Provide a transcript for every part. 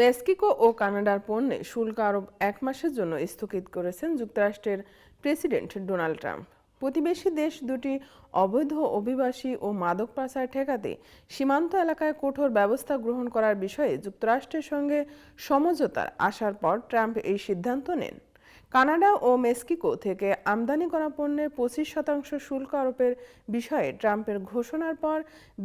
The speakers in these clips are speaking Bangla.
মেক্সিকো ও কানাডার পণ্যে শুল্ক আরোপ 1 মাসের জন্য স্থগিত করেছেন যুক্তরাষ্ট্রের প্রেসিডেন্ট ডোনাল্ড ট্রাম্প। প্রতিবেশী দেশ দুটি অবৈধ অভিবাসী ও মাদক পাচার ঠেকাতে সীমান্ত এলাকায় কঠোর ব্যবস্থা গ্রহণ করার বিষয়ে যুক্তরাষ্ট্রের সঙ্গে সমঝোতার আসার পর ট্রাম্প এই সিদ্ধান্ত নেন। কানাডা ও মেক্সিকো থেকে আমদানি করা পণ্যের 25% শুল্ক আরোপের বিষয়ে ট্রাম্পের ঘোষণার পর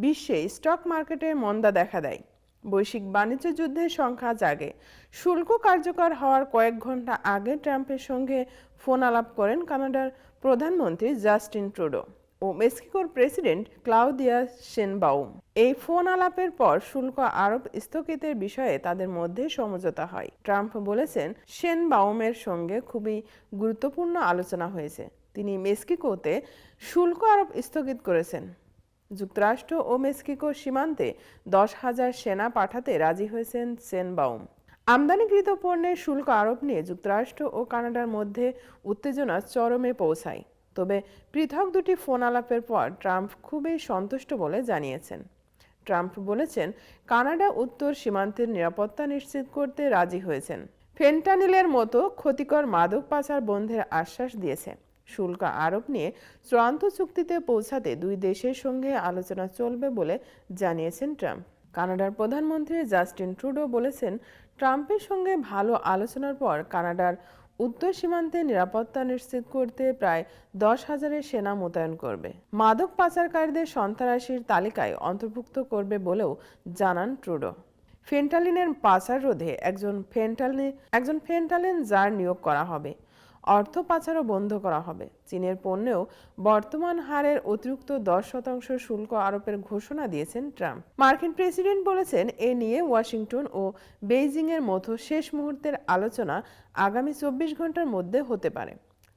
বিশ্বে স্টক মার্কেটে মন্দা দেখা দেয়। বৈশ্বিক বাণিজ্য যুদ্ধের সংখ্যা জাগে। শুল্ক কার্যকর হওয়ার কয়েক ঘন্টা আগে ট্রাম্পের সঙ্গে ফোন আলাপ করেন কানাডার প্রধানমন্ত্রী জাস্টিন ট্রুডো ও মেক্সিকোর প্রেসিডেন্ট ক্লাউদিয়া শেনবাউম। এই ফোন আলাপের পর শুল্ক আরোপ স্থগিতের বিষয়ে তাদের মধ্যে সমঝোতা হয়। ট্রাম্প বলেছেন, শেনবাউমের সঙ্গে খুবই গুরুত্বপূর্ণ আলোচনা হয়েছে। তিনি মেক্সিকোতে শুল্ক আরোপ স্থগিত করেছেন। যুক্তরাষ্ট্র ও মেক্সিকো সীমান্তে 10,000 সেনা পাঠাতে রাজি হয়েছেন শেনবাউম। আমদানিকৃত পণ্যের শুল্ক আরোপ নিয়ে যুক্তরাষ্ট্র ও কানাডার মধ্যে উত্তেজনা চরমে পৌঁছায়। তবে পৃথক দুটি ফোন আলাপের পর ট্রাম্প খুবই সন্তুষ্ট বলে জানিয়েছেন। ট্রাম্প বলেছেন, কানাডা উত্তর সীমান্তের নিরাপত্তা নিশ্চিত করতে রাজি হয়েছেন। ফেন্টানিলের মতো ক্ষতিকর মাদক পাচার বন্ধের আশ্বাস দিয়েছে। শুল্ক আরোপ নিয়ে চূড়ান্ত চুক্তিতে পৌঁছাতে দুই দেশের সঙ্গে আলোচনা চলবে বলে জানিয়েছেন ট্রাম্প। কানাডার প্রধানমন্ত্রী জাস্টিন ট্রুডো বলেছেন, ট্রাম্পের সঙ্গে ভালো আলোচনার পর কানাডার উত্তর সীমান্তে নিরাপত্তা নিশ্চিত করতে প্রায় 10,000 সেনা মোতায়েন করবে। মাদক পাচারকারীদের সন্ত্রাসীর তালিকায় অন্তর্ভুক্ত করবে বলেও জানান ট্রুডো। ফেন্টালিনের পাচার রোধে একজন ফেন্টালিন জার নিয়োগ করা হবে। অর্থ পাচারও বন্ধ করা হবে। চীনের পণ্যেও বর্তমান হারের অতিরিক্ত 10% শুল্ক আরোপের ঘোষণা দিয়েছেন ট্রাম্প। মার্কিন প্রেসিডেন্ট বলেছেন, এ নিয়ে ওয়াশিংটন ও বেইজিংয়ের মতো শেষ মুহূর্তের আলোচনা আগামী 24 ঘন্টার মধ্যে হতে পারে।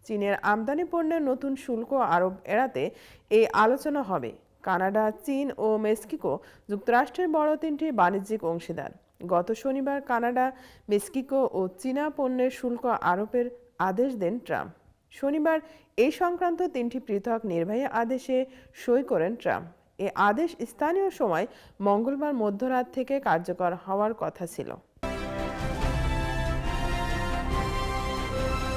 চীনের আমদানি পণ্যের নতুন শুল্ক আরোপ এড়াতে এই আলোচনা হবে। কানাডা, চীন ও মেক্সিকো যুক্তরাষ্ট্রের বড় তিনটি বাণিজ্যিক অংশীদার। গত শনিবার কানাডা, মেক্সিকো ও চীনা পণ্যের শুল্ক আরোপের আদেশ দেন ট্রাম্প। শনিবার এই সংক্রান্ত 3টি পৃথক নির্বাহী আদেশে সই করেন ট্রাম্প। এ আদেশ স্থানীয় সময় মঙ্গলবার মধ্যরাত থেকে কার্যকর হওয়ার কথা ছিল।